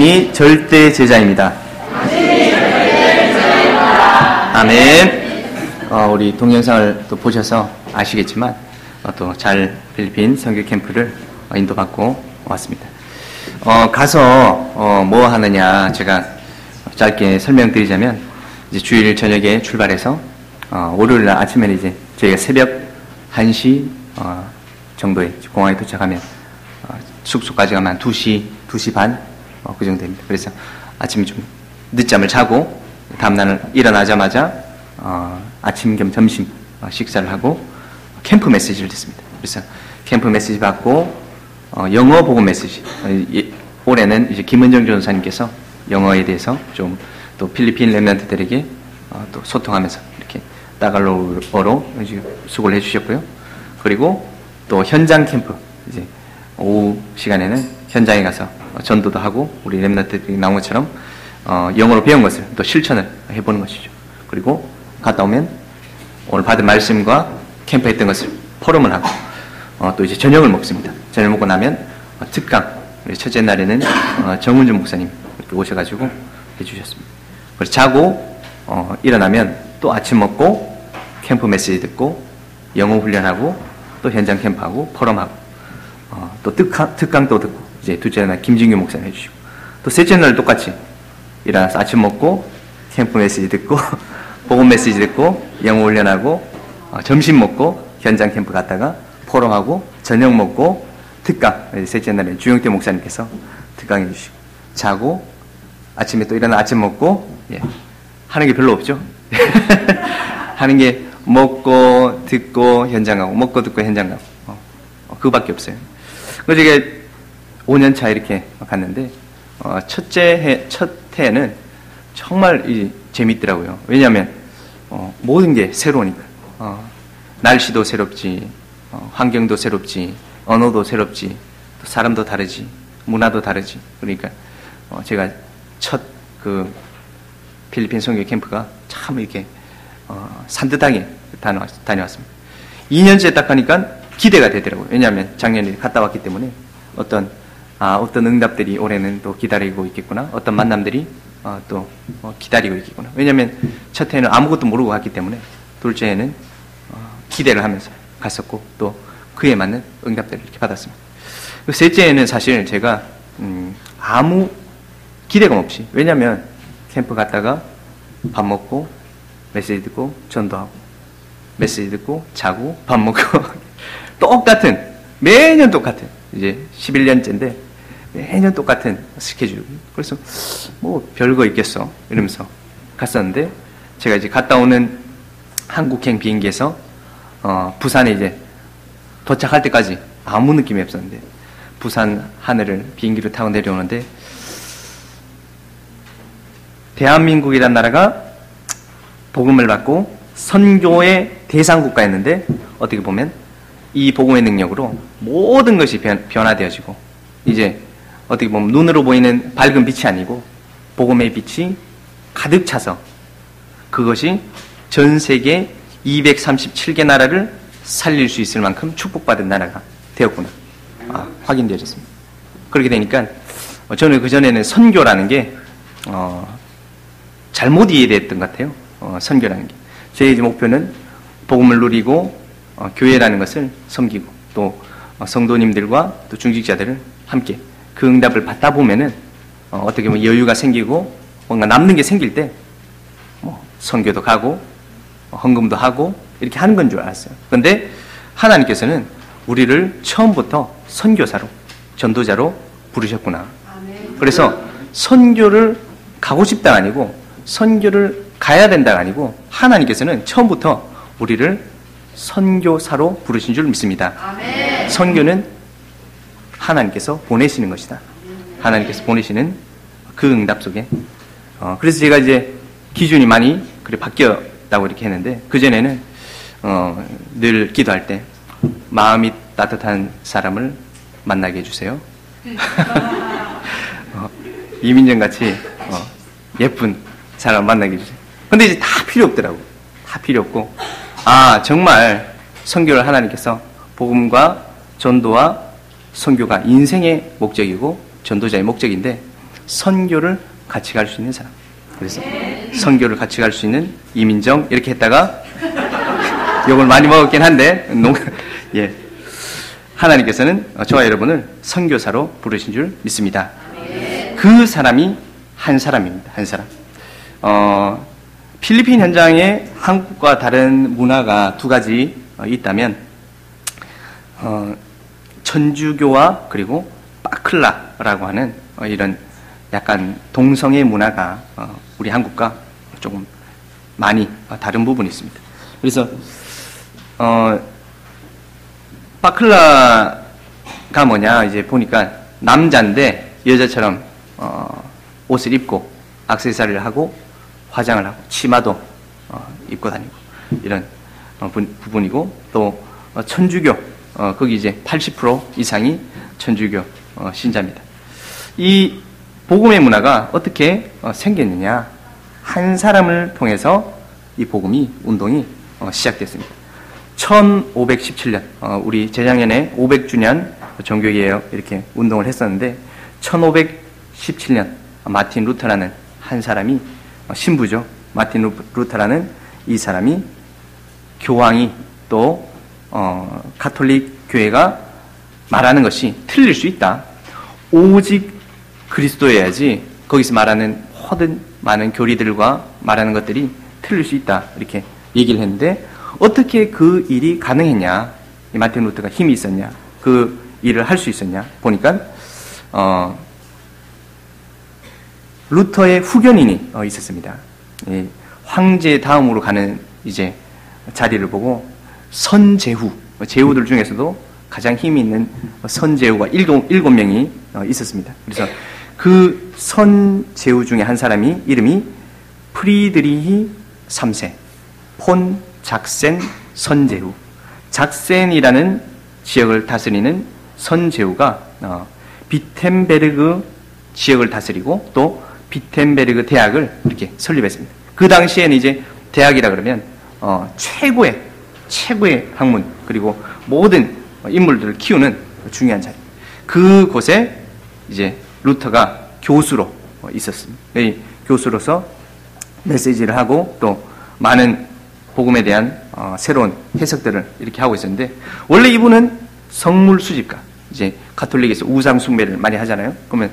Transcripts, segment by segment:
당신이 절대 제자입니다. 아멘. 우리 동영상을 또 보셔서 아시겠지만 또 잘 필리핀 선교 캠프를 인도받고 왔습니다. 가서 뭐 하느냐 제가 짧게 설명드리자면 이제 주일 저녁에 출발해서 월요일 날 아침에는 이제 저희가 새벽 1시 정도에 공항에 도착하면 숙소까지 가면 한 2시 반 그 정도 됩니다. 그래서 아침에 좀 늦잠을 자고 다음날 일어나자마자 아침 겸 점심 식사를 하고 캠프 메시지를 듣습니다. 그래서 캠프 메시지 받고 영어 복음 메시지, 올해는 이제 김은정 전사님께서 영어에 대해서 좀 또 필리핀 렘넌트들에게 또 소통하면서 이렇게 따갈로어로 수고를 해주셨고요. 그리고 또 현장 캠프, 이제 오후 시간에는 현장에 가서 전도도 하고 우리 렘넌트들이 나온 것처럼 영어로 배운 것을 또 실천을 해보는 것이죠. 그리고 갔다 오면 오늘 받은 말씀과 캠프했던 것을 포럼을 하고 또 이제 저녁을 먹습니다. 저녁 먹고 나면 특강, 첫째 날에는 정은준 목사님 이렇게 오셔가지고 해주셨습니다. 그래서 자고 일어나면 또 아침 먹고 캠프 메시지 듣고 영어 훈련하고 또 현장 캠프하고 포럼하고 또 특강 또 듣고 이제 둘째 날 김진규 목사님 해주시고 또 셋째 날 똑같이 일어나서 아침 먹고 캠프 메시지 듣고 복음 메시지 듣고 영어 훈련하고 점심 먹고 현장 캠프 갔다가 포럼하고 저녁 먹고 특강, 셋째 날에 주영태 목사님께서 특강해 주시고 자고 아침에 또 일어나 아침 먹고 하는 게 별로 없죠. 하는 게 먹고 듣고 현장 가고 먹고 듣고 현장 가고 그거밖에 없어요. 그래서 제가 5년 차 이렇게 갔는데 첫 해는 정말 재밌더라고요. 왜냐하면 모든 게 새로우니까 날씨도 새롭지, 환경도 새롭지, 언어도 새롭지, 또 사람도 다르지, 문화도 다르지. 그러니까 제가 첫 필리핀 선교 캠프가 참 이렇게 산뜻하게 다녀왔습니다. 2년째 딱 하니까 기대가 되더라고요. 왜냐하면 작년에 갔다 왔기 때문에 어떤 응답들이 올해는 또 기다리고 있겠구나, 어떤 만남들이 또 기다리고 있겠구나. 왜냐하면 첫 해는 아무것도 모르고 갔기 때문에 둘째 해는 기대를 하면서 갔었고 또 그에 맞는 응답들을 이렇게 받았습니다. 셋째 해는 사실 제가 아무 기대감 없이, 왜냐하면 캠프 갔다가 밥 먹고 메시지 듣고 전도하고 메시지 듣고 자고 밥 먹고 똑같은, 매년 똑같은, 이제 11년째인데 매년 똑같은 스케줄. 그래서 뭐 별거 있겠어 이러면서 갔었는데 제가 이제 갔다 오는 한국행 비행기에서 부산에 이제 도착할 때까지 아무 느낌이 없었는데 부산 하늘을 비행기를 타고 내려오는데 대한민국이란 나라가 복음을 받고 선교의 대상국가였는데 어떻게 보면 이 복음의 능력으로 모든 것이 변화되어지고 이제 어떻게 보면 눈으로 보이는 밝은 빛이 아니고 복음의 빛이 가득 차서 그것이 전 세계 237개 나라를 살릴 수 있을 만큼 축복받은 나라가 되었구나 확인되어졌습니다. 그렇게 되니까 저는 그전에는 선교라는 게 잘못 이해됐던 것 같아요. 선교라는 게 제 목표는 복음을 누리고 교회라는 것을 섬기고 또 성도님들과 또 중직자들을 함께 그 응답을 받다 보면은 어떻게 보면 여유가 생기고 뭔가 남는 게 생길 때 선교도 가고 헌금도 하고 이렇게 하는 건 줄 알았어요. 그런데 하나님께서는 우리를 처음부터 선교사로, 전도자로 부르셨구나. 그래서 선교를 가고 싶다가 아니고 선교를 가야 된다가 아니고 하나님께서는 처음부터 우리를 선교사로 부르신 줄 믿습니다. 선교는 하나님께서 보내시는 것이다. 하나님께서 보내시는 그 응답 속에 그래서 제가 이제 기준이 많이 바뀌었다고 이렇게 했는데 그전에는 늘 기도할 때 마음이 따뜻한 사람을 만나게 해주세요. 이민정같이 예쁜 사람을 만나게 해주세요. 근데 이제 다 필요 없더라고. 다 필요 없고 정말 선교를 하나님께서 복음과 전도와 선교가 인생의 목적이고 전도자의 목적인데 선교를 같이 갈 수 있는 사람. 그래서 선교를 같이 갈 수 있는 이민정 이렇게 했다가 욕을 많이 먹었긴 한데 예. 하나님께서는 저와 여러분을 선교사로 부르신 줄 믿습니다. 그 사람이 한 사람입니다. 한 사람. 필리핀 현장에 한국과 다른 문화가 두 가지 있다면 천주교와 그리고 빠클라라고 하는 이런 약간 동성애 문화가 우리 한국과 조금 많이 다른 부분이 있습니다. 그래서 빠클라가 뭐냐 이제 보니까 남자인데 여자처럼 옷을 입고 액세서리를 하고 화장을 하고 치마도 입고 다니고 이런 부분이고 또 천주교 거기 이제 80% 이상이 천주교 신자입니다. 이 복음의 문화가 어떻게 생겼느냐? 한 사람을 통해서 이 복음이 운동이 시작됐습니다. 1517년 우리 재작년에 500주년 종교개혁 이렇게 운동을 했었는데 1517년 마틴 루터라는 한 사람이 신부죠. 마틴 루터라는 이 사람이 교황이 또 가톨릭 교회가 말하는 것이 틀릴 수 있다. 오직 그리스도여야지 거기서 말하는 모든 많은 교리들과 말하는 것들이 틀릴 수 있다. 이렇게 얘기를 했는데 어떻게 그 일이 가능했냐? 이 마틴 루터가 힘이 있었냐? 그 일을 할 수 있었냐? 보니까 루터의 후견인이 있었습니다. 황제 다음으로 가는 이제 자리를 보고 선제후, 제후들 중에서도 가장 힘이 있는 선제후가 일곱 명이 있었습니다. 그래서 그 선제후 중에 한 사람이 이름이 프리드리히 3세 폰 작센 선제후. 작센이라는 지역을 다스리는 선제후가 비텐베르그 지역을 다스리고 또 비텐베르그 대학을 이렇게 설립했습니다. 그 당시에는 이제 대학이라 그러면 최고의 학문 그리고 모든 인물들을 키우는 중요한 자리. 그곳에 이제 루터가 교수로 있었습니다. 교수로서 메시지를 하고 또 많은 복음에 대한 새로운 해석들을 이렇게 하고 있었는데 원래 이분은 성물 수집가. 이제 가톨릭에서 우상 숭배를 많이 하잖아요. 그러면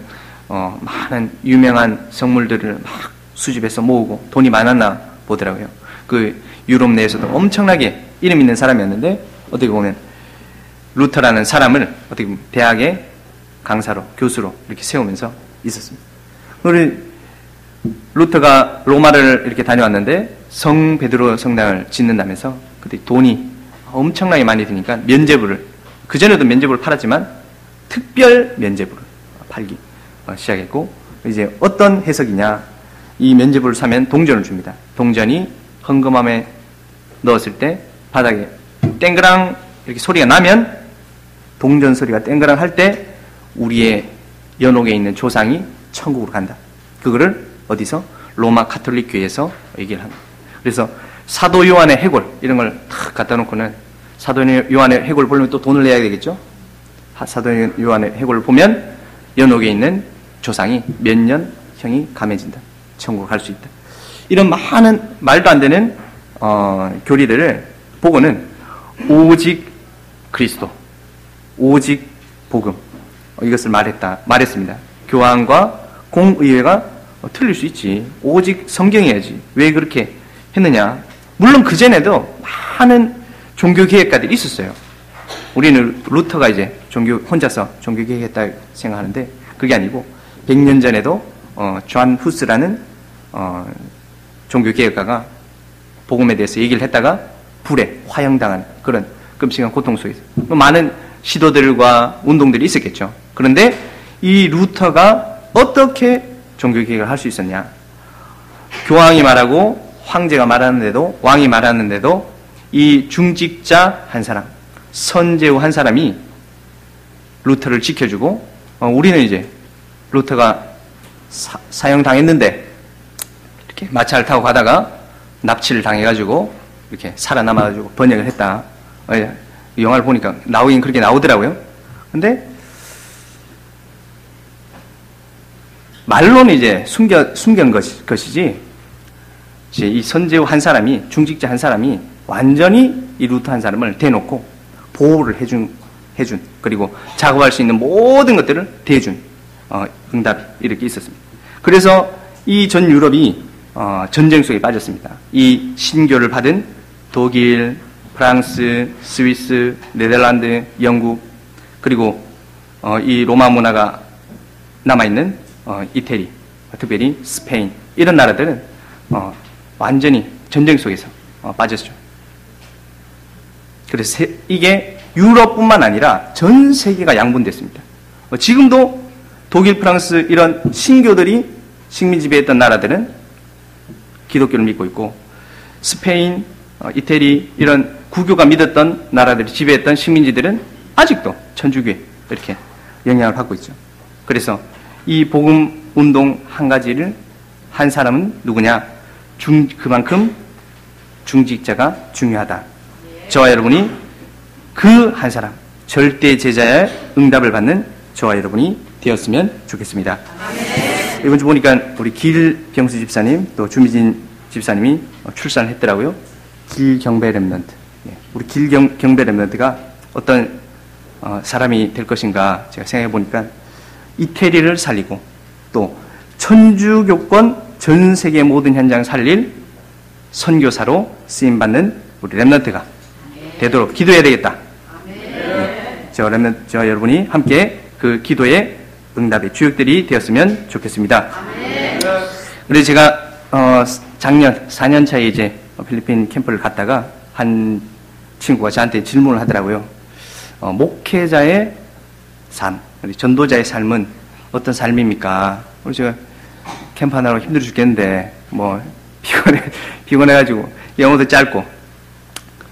많은 유명한 성물들을 막 수집해서 모으고 돈이 많았나 보더라고요. 그 유럽 내에서도 엄청나게 이름 있는 사람이었는데 어떻게 보면 루터라는 사람을 어떻게 보면 대학의 강사로 교수로 이렇게 세우면서 있었습니다. 우리 루터가 로마를 이렇게 다녀왔는데 성 베드로 성당을 짓는다면서 그때 돈이 엄청나게 많이 드니까 면죄부를 그전에도 면죄부를 팔았지만 특별 면죄부를 팔기 시작했고 이제 어떤 해석이냐 이 면죄부를 사면 동전을 줍니다. 동전이 헌금함에 넣었을 때 바닥에 땡그랑 이렇게 소리가 나면 동전 소리가 땡그랑 할 때 우리의 연옥에 있는 조상이 천국으로 간다. 그거를 어디서? 로마 가톨릭 교회에서 얘기를 합니다. 그래서 사도 요한의 해골 이런 걸 탁 갖다 놓고는 사도 요한의 해골을 보려면 또 돈을 내야 되겠죠? 사도 요한의 해골을 보면 연옥에 있는 조상이 몇 년 형이 감해진다. 천국을 갈 수 있다. 이런 많은 말도 안 되는 교리들을 보고는 오직 그리스도, 오직 복음 이것을 말했습니다. 교황과 공의회가 틀릴 수 있지. 오직 성경이야지. 왜 그렇게 했느냐? 물론 그 전에도 많은 종교 계획가들이 있었어요. 우리는 루터가 이제 혼자서 종교 계획했다 생각하는데 그게 아니고 100년 전에도 존 후스라는 종교 계획가가 복음에 대해서 얘기를 했다가 불에 화형당한 그런 끔찍한 고통 속에서 많은 시도들과 운동들이 있었겠죠. 그런데 이 루터가 어떻게 종교 계획을 할 수 있었냐? 교황이 말하고 황제가 말하는데도 왕이 말하는데도 이 중직자 한 사람, 선제후 한 사람이 루터를 지켜주고 우리는 이제 루터가 사형당했는데 이렇게 마차를 타고 가다가 납치를 당해가지고 이렇게 살아남아가지고 번역을 했다. 영화를 보니까 나오긴 그렇게 나오더라고요. 근데 말로는 이제 숨긴 것이지, 이제 이 선제후 한 사람이, 중직자 한 사람이 완전히 이 루터 한 사람을 대놓고 보호를 해준, 그리고 작업할 수 있는 모든 것들을 대해준, 응답이 이렇게 있었습니다. 그래서 이 전 유럽이, 전쟁 속에 빠졌습니다. 이 신교를 받은 독일, 프랑스, 스위스, 네덜란드, 영국, 그리고 이 로마 문화가 남아있는 이태리, 특별히 스페인, 이런 나라들은 완전히 전쟁 속에서 빠졌죠. 그래서 이게 유럽뿐만 아니라 전 세계가 양분됐습니다. 지금도 독일, 프랑스 이런 신교들이 식민 지배했던 나라들은 기독교를 믿고 있고, 스페인, 이태리 이런 구교가 믿었던 나라들이 지배했던 식민지들은 아직도 천주교에 이렇게 영향을 받고 있죠. 그래서 이 복음 운동 한 가지를 한 사람은 누구냐? 그만큼 중직자가 중요하다. 저와 여러분이 그 한 사람, 절대 제자의 응답을 받는 저와 여러분이 되었으면 좋겠습니다. 이번 주 보니까 우리 길병수 집사님 또 주미진 집사님이 출산을 했더라고요. 길경배 렘넌트. 우리 길경배 렘넌트가 어떤 사람이 될 것인가 제가 생각해 보니까 이태리를 살리고 또 천주교권 전 세계 모든 현장 살릴 선교사로 쓰임받는 우리 렘넌트가 되도록 기도해야 되겠다. 저 여러분이 함께 그 기도의 응답의 주역들이 되었으면 좋겠습니다. 그래서 제가 작년 4년 차에 이제 필리핀 캠프를 갔다가 한 친구가 저한테 질문을 하더라고요. 목회자의 삶, 전도자의 삶은 어떤 삶입니까? 그래서 제가 캠프 하느라고 힘들어 죽겠는데 뭐 피곤해가지고 영어도 짧고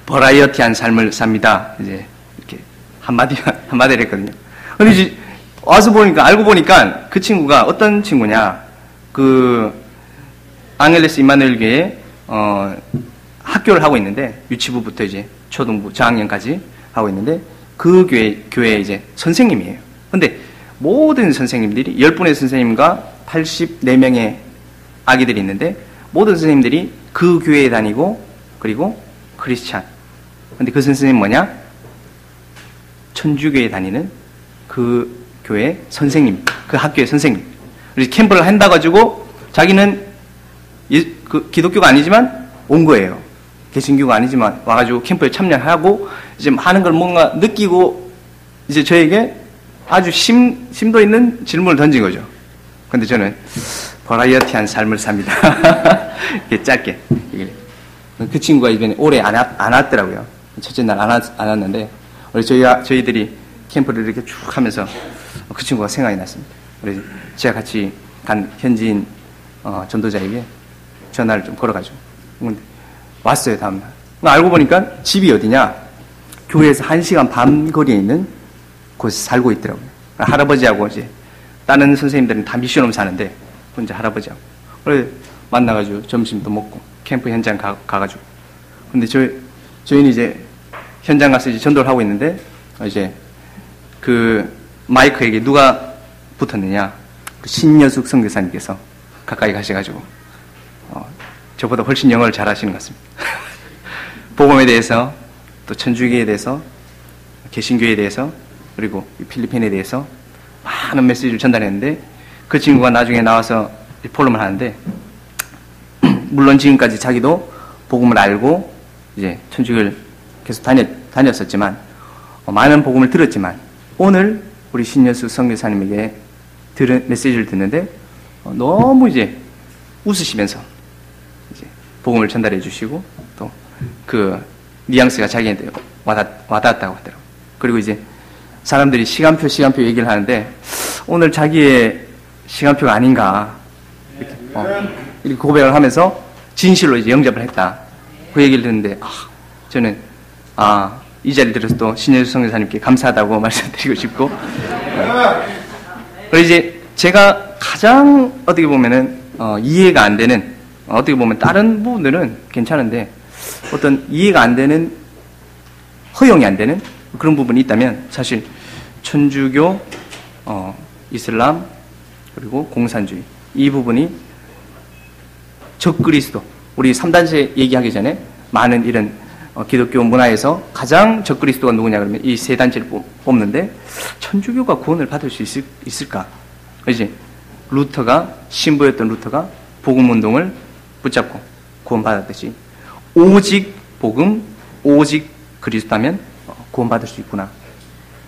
버라이어티한 삶을 삽니다. 이제 이렇게 한마디를 했거든요. 근데 이제 와서 보니까, 알고 보니까 그 친구가 어떤 친구냐, 그 앙헬레스 임마누엘 교회에 학교를 하고 있는데, 유치부부터 이제 초등부 저학년까지 하고 있는데, 그 교회 이제 선생님이에요. 근데 모든 선생님들이 10분의 선생님과 84명의 아기들이 있는데, 모든 선생님들이 그 교회에 다니고, 그리고 크리스찬. 근데 그 선생님 뭐냐? 천주교에 다니는 그 교회 선생님, 그 학교의 선생님. 그래서 캠프를 한다 가지고 자기는 그 기독교가 아니지만 온 거예요. 개신교가 아니지만 와가지고 캠프에 참여하고 이제 하는 걸 뭔가 느끼고 이제 저에게 아주 심도 있는 질문을 던진 거죠. 근데 저는 버라이어티한 삶을 삽니다. 이렇게 짧게. 그 친구가 이번에 올해 안 왔더라고요. 첫째 날 안 왔는데, 저희들이 캠프를 이렇게 쭉 하면서 그 친구가 생각이 났습니다. 그래서 제가 같이 간 현지인 전도자에게 전화를 좀 걸어가지고 왔어요. 다음날 알고 보니까 집이 어디냐, 교회에서 1시간 반 거리에 있는 곳에 살고 있더라고요. 할아버지하고 이제 다른 선생님들은 다 미션홈 사는데 혼자 할아버지하고 그래 만나가지고 점심도 먹고 캠프 현장 가가지고. 근데 저희는 이제 현장 가서 이제 전도를 하고 있는데, 이제 그 마이크에게 누가 붙었느냐, 신여숙 선교사님께서 가까이 가셔가지고 저보다 훨씬 영어를 잘하시는 것 같습니다. 복음에 대해서, 또 천주교에 대해서, 개신교에 대해서, 그리고 필리핀에 대해서 많은 메시지를 전달했는데, 그 친구가 나중에 나와서 포럼을 하는데, 물론 지금까지 자기도 복음을 알고 이제 천주교를 계속 다녔었지만, 많은 복음을 들었지만, 오늘 우리 신여수 선교사님에게 들은 메시지를 듣는데 너무 이제 웃으시면서 이제 복음을 전달해 주시고, 또 그 뉘앙스가 자기한테 와닿았다고 하더라고요. 그리고 이제 사람들이 시간표 얘기를 하는데, 오늘 자기의 시간표가 아닌가 이렇게 고백을 하면서 진실로 이제 영접을 했다. 그 얘기를 듣는데, 저는 이 자리를 들어서 또 신여수 선교사님께 감사하다고 말씀드리고 싶고, 그리고 이제 제가 가장 어떻게 보면은 이해가 안 되는, 어떻게 보면 다른 부분들은 괜찮은데 어떤 이해가 안 되는, 허용이 안 되는 그런 부분이 있다면, 사실 천주교, 이슬람, 그리고 공산주의. 이 부분이 적그리스도. 우리 3단체 얘기하기 전에 많은 이런 기독교 문화에서 가장 적그리스도가 누구냐 그러면 이 세 단체를 뽑는데 천주교가 구원을 받을 수 있을까? 그렇지? 신부였던 루터가 복음운동을 붙잡고 구원받았듯이 오직 복음, 오직 그리스도라면 구원받을 수 있구나.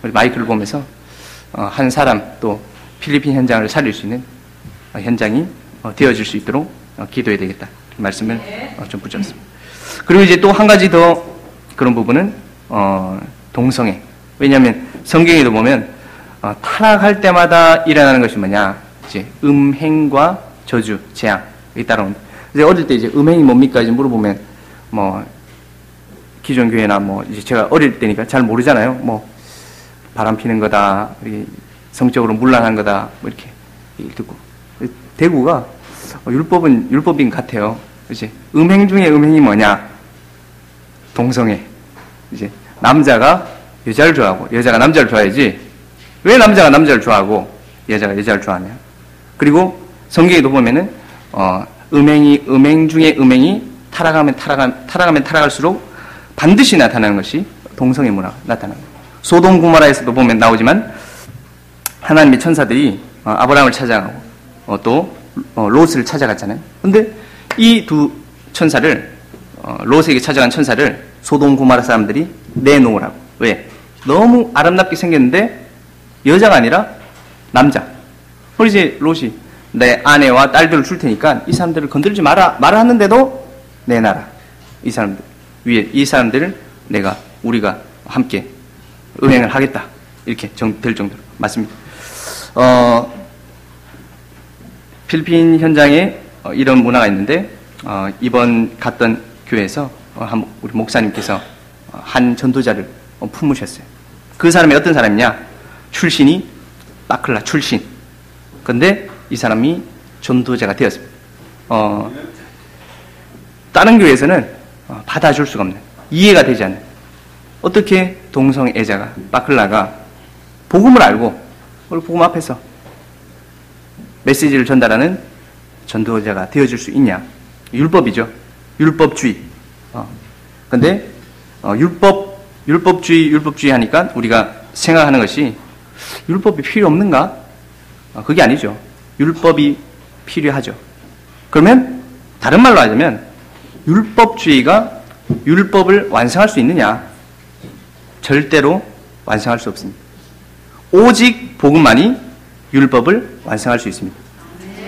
마이크를 보면서 한 사람 또 필리핀 현장을 살릴 수 있는 현장이 되어질 수 있도록 기도해야 되겠다. 말씀을 좀 붙였습니다. 그리고 이제 또 한 가지 더 그런 부분은 동성애. 왜냐하면 성경에도 보면 타락할 때마다 일어나는 것이 뭐냐? 이제 음행과 저주, 재앙이 따라온다. 이제 어릴 때 이제 음행이 뭡니까? 이제 물어보면 뭐 기존 교회나 뭐 이제 제가 어릴 때니까 잘 모르잖아요. 뭐 바람 피는 거다, 성적으로 문란한 거다, 뭐 이렇게 얘기를 듣고 대구가 율법은 율법인 것 같아요. 이제 음행 중에 음행이 뭐냐? 동성애. 이제 남자가 여자를 좋아하고 여자가 남자를 좋아해야지. 왜 남자가 남자를 좋아하고 여자가 여자를 좋아하냐? 그리고 성경에도 보면은 음행 중에 음행이 타락하면 타락할수록 반드시 나타나는 것이 동성애 문화가 나타나는 거예요. 소돔 고모라에서도 보면 나오지만 하나님의 천사들이 아브라함을 찾아가고 또 롯을 찾아갔잖아요. 근데 이 두 천사를 롯에게 찾아간 천사를 소돔 고모라 사람들이 내놓으라고. 왜? 너무 아름답게 생겼는데 여자가 아니라 남자. 그래서 이제 롯이 내 아내와 딸들을 줄 테니까 이 사람들을 건들지 마라 하는데도 내놔라. 이 사람들 위에 이 사람들을 우리가 함께 음행을 하겠다. 이렇게 될 정도로 맞습니다. 필리핀 현장에 이런 문화가 있는데 이번 갔던 교회에서 우리 목사님께서 한 전도자를 품으셨어요. 그 사람이 어떤 사람이냐? 출신이 바클라 출신. 근데 이 사람이 전도자가 되었습니다. 다른 교회에서는 받아줄 수가 없는, 이해가 되지 않는, 어떻게 동성애자가 바클라가 복음을 알고 복음 앞에서 메시지를 전달하는 전도자가 되어줄 수 있냐? 율법이죠. 율법주의. 근데 율법주의 하니까 우리가 생각하는 것이 율법이 필요 없는가? 그게 아니죠. 율법이 필요하죠. 그러면 다른 말로 하자면 율법주의가 율법을 완성할 수 있느냐? 절대로 완성할 수 없습니다. 오직 복음만이 율법을 완성할 수 있습니다.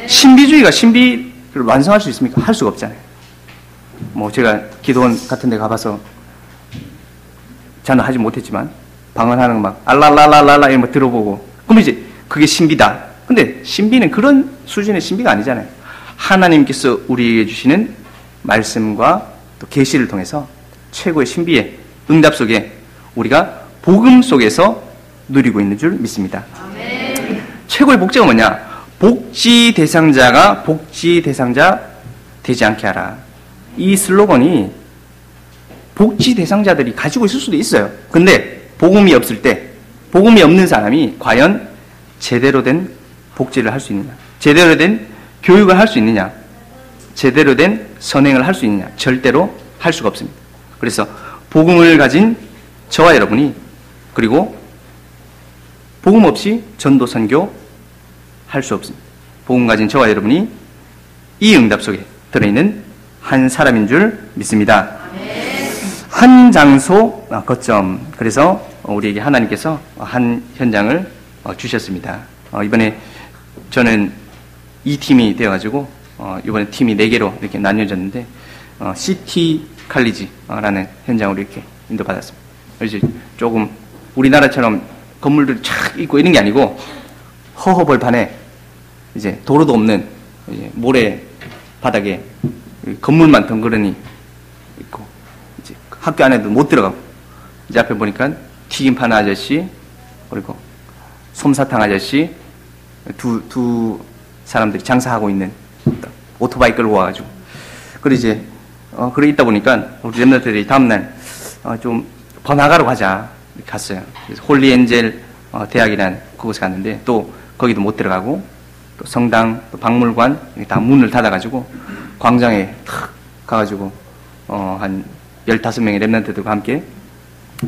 신비주의가 신비를 완성할 수 있습니까? 할 수가 없잖아요. 뭐 제가 기도원 같은 데 가봐서 저는 하지 못했지만 방언하는 거 막 알랄랄랄랄라 이런 거 들어보고 그럼 이제 그게 신비다. 근데 신비는 그런 수준의 신비가 아니잖아요. 하나님께서 우리에게 주시는 말씀과 또 계시를 통해서 최고의 신비의 응답 속에 우리가 복음 속에서 누리고 있는 줄 믿습니다. 아멘. 최고의 복제가 뭐냐? 복지 대상자가 복지 대상자 되지 않게 하라. 이 슬로건이 복지 대상자들이 가지고 있을 수도 있어요. 근데 복음이 없을 때, 복음이 없는 사람이 과연 제대로 된 복지를 할 수 있느냐? 제대로 된 교육을 할 수 있느냐? 제대로 된 선행을 할 수 있느냐? 절대로 할 수가 없습니다. 그래서 복음을 가진 저와 여러분이, 그리고 복음 없이 전도 선교 할 수 없습니다. 복음 가진 저와 여러분이 이 응답 속에 들어있는 한 사람인 줄 믿습니다. 한 장소 거점. 그래서 우리에게 하나님께서 한 현장을 주셨습니다. 이번에 저는 이 팀이 되어가지고 이번에 팀이 4개로 이렇게 나뉘어졌는데 시티 칼리지라는 현장으로 이렇게 인도받았습니다. 그래서 조금 우리나라처럼 건물들이 쫙 있고 이런 게 아니고 허허벌판에 이제 도로도 없는 이제 모래 바닥에 건물만 덩그러니 있고 이제 학교 안에도 못 들어가고 이제 앞에 보니까 튀김 파는 아저씨 그리고 솜사탕 아저씨 두 사람들이 장사하고 있는 오토바이 끌고 와가지고 그리고 이제 그래 있다 보니까 우리 랩런트들이 다음날 좀 번화가로 가자 이렇게 갔어요. 그래서 홀리엔젤 대학이라는 그곳에 갔는데 또 거기도 못 들어가고 또 성당, 또 박물관 다 문을 닫아가지고 광장에 탁 가가지고 한 15명의 렘넌트들과 함께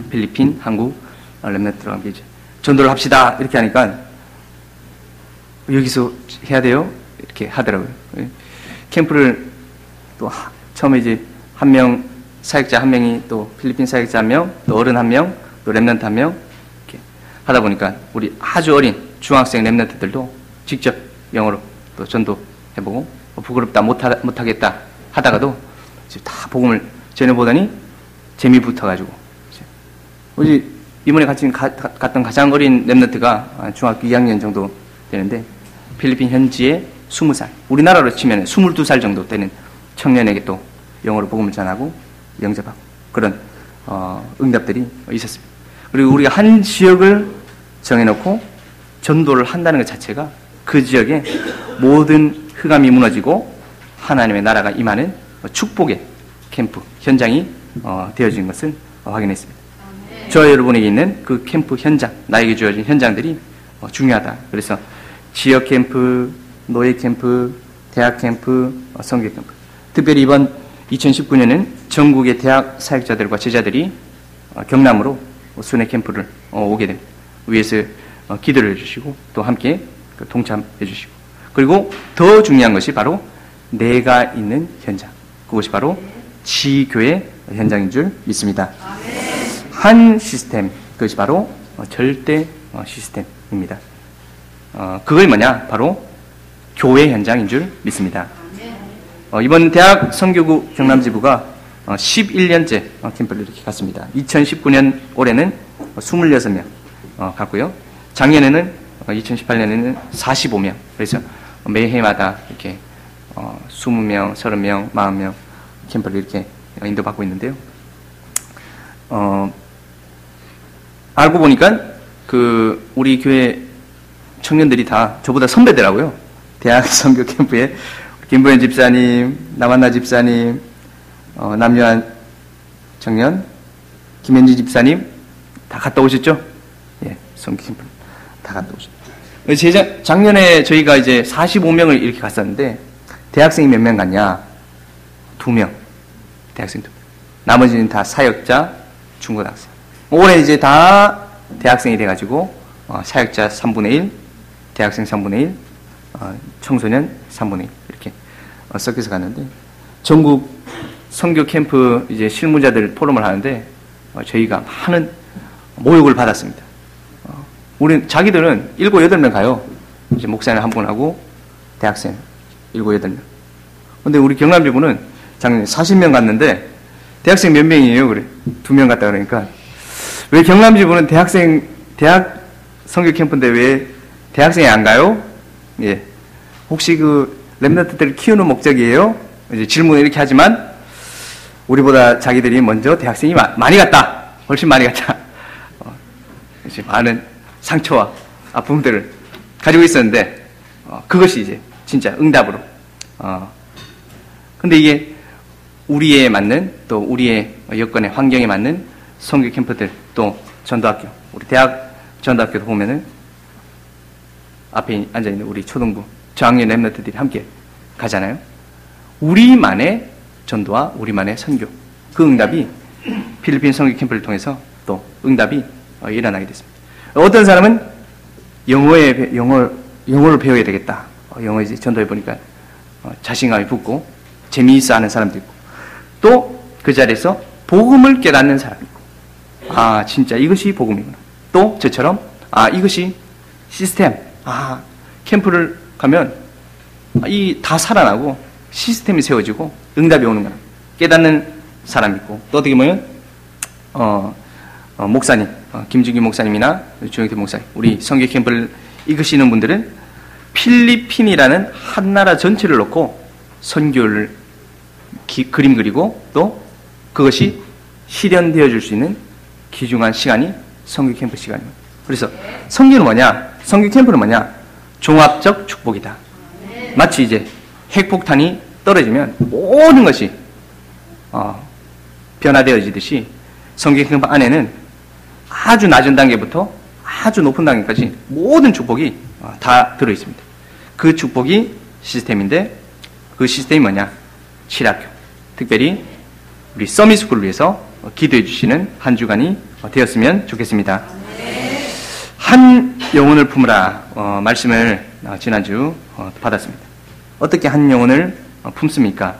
필리핀, 한국 렘넌트들과 함께 이제 전도를 합시다 이렇게 하니까 여기서 해야 돼요? 이렇게 하더라고요. 캠프를 또 처음에 이제 한 명 사역자 한 명이 또 필리핀 사역자 한 명, 또 어른 한 명, 또 렘넌트 한 명 이렇게 하다 보니까 우리 아주 어린 중학생 렘넌트들도 직접 영어로 또 전도해보고 부끄럽다 못하겠다 하다가도 이제 다 복음을 전해보더니 재미 붙어가지고 우리 이번에 같이 갔던 가장 어린 렘넌트가 중학교 2학년 정도 되는데 필리핀 현지에 20살, 우리나라로 치면 22살 정도 되는 청년에게 또 영어로 복음을 전하고 영접하고 그런 응답들이 있었습니다. 그리고 우리가 한 지역을 정해놓고 전도를 한다는 것 자체가 그 지역에 모든 흑암이 무너지고 하나님의 나라가 임하는 축복의 캠프 현장이 되어진 것을 확인했습니다. 저와 여러분에게 있는 그 캠프 현장, 나에게 주어진 현장들이 중요하다. 그래서 지역 캠프, 노예 캠프, 대학 캠프, 선교 캠프. 특별히 이번 2019년은 전국의 대학 사역자들과 제자들이 경남으로 순회 캠프를 오게 됩니다. 위에서 기도를 해주시고 또 함께 동참해 주시고 그리고 더 중요한 것이 바로 내가 있는 현장. 그것이 바로 지교회 현장인 줄 믿습니다. 한 시스템, 그것이 바로 절대 시스템입니다. 그것이 뭐냐? 바로 교회 현장인 줄 믿습니다. 이번 대학 선교구 경남지부가 11년째 캠프를 이렇게 갔습니다. 2019년 올해는 26명 갔고요. 작년에는 2018년에는 45명. 그래서 매해마다 이렇게 20명, 30명, 40명 캠프를 이렇게 인도받고 있는데요. 알고 보니까 우리 교회 청년들이 다 저보다 선배더라고요. 대학 선교 캠프에 김부현 집사님, 남한나 집사님, 남요한 청년, 김현지 집사님 다 갔다 오셨죠? 예, 선교 캠프 다 갔다 오셨죠. 작년에 저희가 이제 45명을 이렇게 갔었는데 대학생이 몇 명 갔냐? 2명. 대학생 2명. 나머지는 다 사역자, 중고등학생. 올해 이제 다 대학생이 돼가지고 사역자 3분의 1, 대학생 3분의 1, 청소년 3분의 1 이렇게 섞여서 갔는데 전국 선교 캠프 이제 실무자들 포럼을 하는데 저희가 많은 모욕을 받았습니다. 우리 자기들은 7, 8명 가요. 이제 목사님 한 분 하고 대학생 7, 8명. 근데 우리 경남지부는 작년에 40명 갔는데 대학생 몇 명이에요? 그래. 2명 갔다 그러니까 왜 경남지부는 대학 선교 캠프인데 왜 대학생이 안 가요? 예. 혹시 렘넌트들을 키우는 목적이에요? 이제 질문을 이렇게 하지만 우리보다 자기들이 먼저 대학생이 많이 갔다. 훨씬 많이 갔다. 이제 많은 상처와 아픔들을 가지고 있었는데 그것이 이제 진짜 응답으로. 근데 이게 우리에 맞는 또 우리의 여건에 환경에 맞는 선교 캠프들 또 전도학교 우리 대학 전도학교도 보면은 앞에 앉아있는 우리 초등부 저학년 렘넌트들이 함께 가잖아요. 우리만의 전도와 우리만의 선교 그 응답이 필리핀 선교 캠프를 통해서 또 응답이 일어나게 됐습니다. 어떤 사람은 영어를 배워야 되겠다. 영어 이제 전도해 보니까 자신감이 붙고 재미있어 하는 사람도 있고 또 그 자리에서 복음을 깨닫는 사람이 있고 진짜 이것이 복음이구나. 또 저처럼 이것이 시스템. 캠프를 가면 다 살아나고 시스템이 세워지고 응답이 오는구나. 깨닫는 사람이 있고 또 어떻게 보면 목사님 김준기 목사님이나 조영태 목사님 우리 선교 캠프를 이끄시는 분들은 필리핀이라는 한 나라 전체를 놓고 선교를 그림 그리고 또 그것이 실현되어 줄 수 있는 귀중한 시간이 선교 캠프 시간입니다. 그래서 선교는 뭐냐? 선교 캠프는 뭐냐? 종합적 축복이다. 마치 이제 핵폭탄이 떨어지면 모든 것이 변화되어지듯이 선교 캠프 안에는 아주 낮은 단계부터 아주 높은 단계까지 모든 축복이 다 들어있습니다. 그 축복이 시스템인데 그 시스템이 뭐냐? 7학교. 특별히 우리 서밋스쿨을 위해서 기도해 주시는 한 주간이 되었으면 좋겠습니다. 한 영혼을 품으라 말씀을 지난주 받았습니다. 어떻게 한 영혼을 품습니까?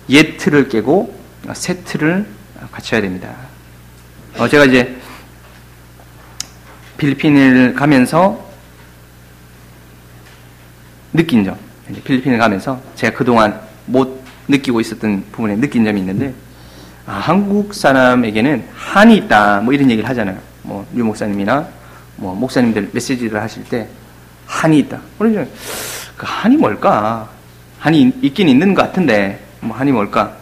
옛 틀을 깨고 새 틀을 갖춰야 됩니다. 제가 이제 필리핀을 가면서 느낀 점, 필리핀을 가면서 제가 그동안 못 느끼고 있었던 부분에 느낀 점이 있는데, 한국 사람에게는 한이 있다, 뭐 이런 얘기를 하잖아요. 뭐, 유 목사님이나, 뭐, 목사님들 메시지를 하실 때, 한이 있다. 그러죠. 그 한이 뭘까? 한이 있긴 있는 것 같은데, 뭐, 한이 뭘까?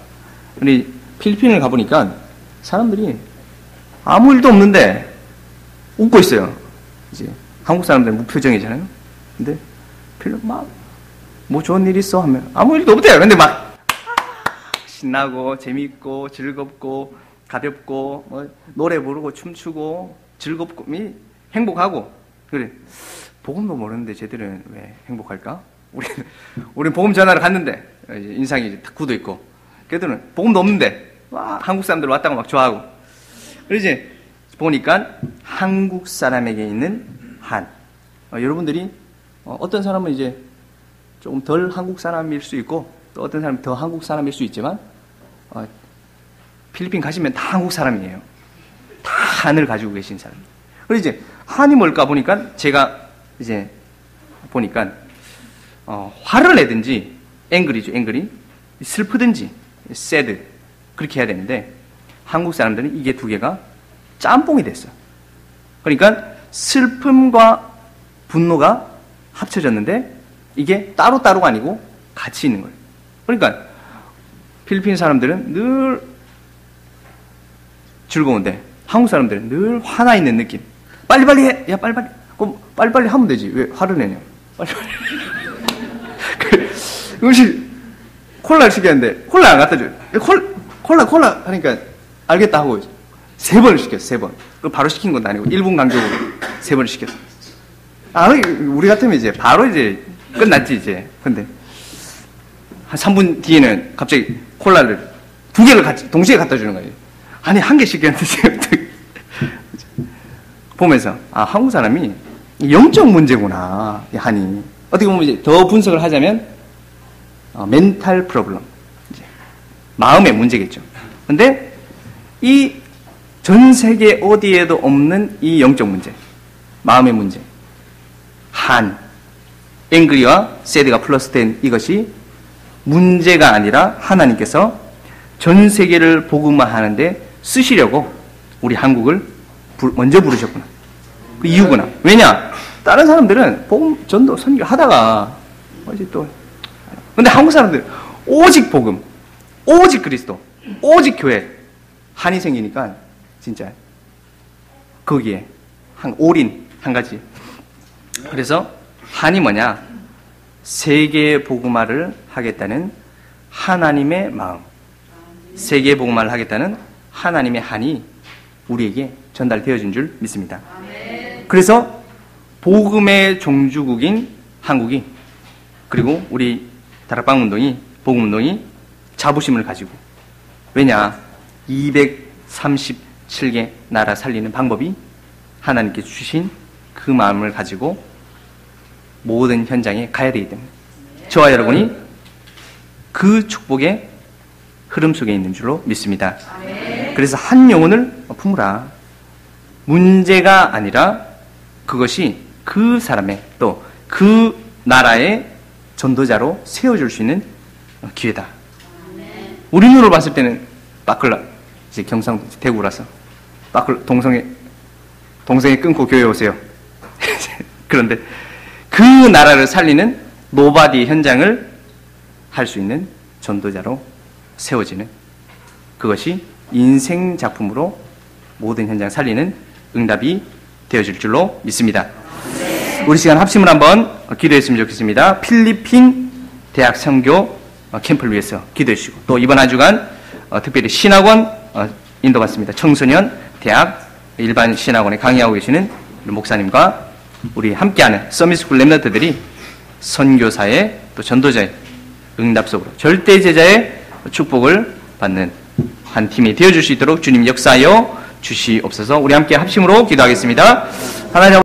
우리 필리핀을 가보니까 사람들이 아무 일도 없는데 웃고 있어요. 이제 한국 사람들은 무표정이잖아요. 근데 필리핀 뭐 좋은 일 있어? 하면 아무 일도 없대요. 근데 막 신나고 재밌고 즐겁고 가볍고 뭐 노래 부르고 춤추고 즐겁고 행복하고. 그래, 복음도 모르는데 쟤들은 왜 행복할까? 우리는 복음 전하러 갔는데 인상이 이제 탁 굳어 있고, 걔들은 복음도 없는데 와 한국 사람들 왔다고 막 좋아하고. 그래서 이제 보니까 한국 사람에게 있는 한, 여러분들이 어떤 사람은 이제 조금 덜 한국 사람일 수 있고 또 어떤 사람은 더 한국 사람일 수 있지만 필리핀 가시면 다 한국 사람이에요. 다 한을 가지고 계신 사람. 그래서 이제 한이 뭘까 보니까 제가 이제 보니까 화를 내든지 앵그리죠, 앵그리. 슬프든지 sad 그렇게 해야 되는데 한국 사람들은 이게 두 개가 짬뽕이 됐어요. 그러니까 슬픔과 분노가 합쳐졌는데 이게 따로따로가 아니고 같이 있는 거예요. 그러니까 필리핀 사람들은 늘 즐거운데 한국 사람들은 늘 화나 있는 느낌. 빨리빨리 해. 야, 빨리빨리. 그럼 빨리빨리 하면 되지. 왜 화를 내냐. 빨리빨리. 음식 콜라를 시켰는데 콜라 안 갖다 줘요. 콜라 하니까 알겠다 하고 3번을 시켰어. 3번. 바로 시킨 것도 아니고 1분 간격으로 3번을 시켰어. 우리 같으면 이제 바로 이제 끝났지 이제. 근데 한 3분 뒤에는 갑자기 콜라를 2개를 같이 동시에 갖다 주는 거예요. 아니 1개 시켰는데 보면서 한국 사람이 영적 문제구나. 이 한이 어떻게 보면 이제 더 분석을 하자면 멘탈 프로블럼, 이제 마음의 문제겠죠. 근데 이 전 세계 어디에도 없는 이 영적 문제, 마음의 문제, 한, 앵그리와 새드가 플러스된 이것이 문제가 아니라 하나님께서 전 세계를 복음화하는데 쓰시려고 우리 한국을 먼저 부르셨구나. 그 이유구나. 왜냐? 다른 사람들은 복음 전도 선교 하다가 어제 또 근데 한국 사람들 오직 복음, 오직 그리스도, 오직 교회, 한이 생기니까 진짜 거기에 올인 한 가지. 그래서 한이 뭐냐? 세계 복음화를 하겠다는 하나님의 마음, 세계 복음화를 하겠다는 하나님의 한이 우리에게 전달되어진 줄 믿습니다. 그래서 복음의 종주국인 한국이, 그리고 우리 다락방운동이, 복음운동이 자부심을 가지고, 왜냐? 237개 나라 살리는 방법이 하나님께 주신 그 마음을 가지고 모든 현장에 가야 되기 때문에 저와 여러분이 그 축복의 흐름 속에 있는 줄로 믿습니다. 그래서 한 영혼을 품으라. 문제가 아니라 그것이 그 사람의 또 그 나라의 전도자로 세워줄 수 있는 기회다. 우리 눈으로 봤을 때는 빠클라, 이제 경상도 대구라서 빠클 동성애 끊고 교회 오세요. 그런데 그 나라를 살리는 노바디 현장을 할 수 있는 전도자로 세워지는, 그것이 인생 작품으로 모든 현장 살리는 응답이 되어질 줄로 믿습니다. 우리 시간 합심을 한번 기도했으면 좋겠습니다. 필리핀 대학 선교 캠프를 위해서 기도해 주시고, 또 이번 한 주간 특별히 신학원 인도받습니다. 청소년 대학 일반 신학원에 강의하고 계시는 목사님과 우리 함께하는 서밋스쿨 랩런트들이 선교사의 또 전도자의 응답 속으로 절대 제자의 축복을 받는 한 팀이 되어줄 수 있도록 주님 역사하여 주시옵소서. 우리 함께 합심으로 기도하겠습니다. 하나님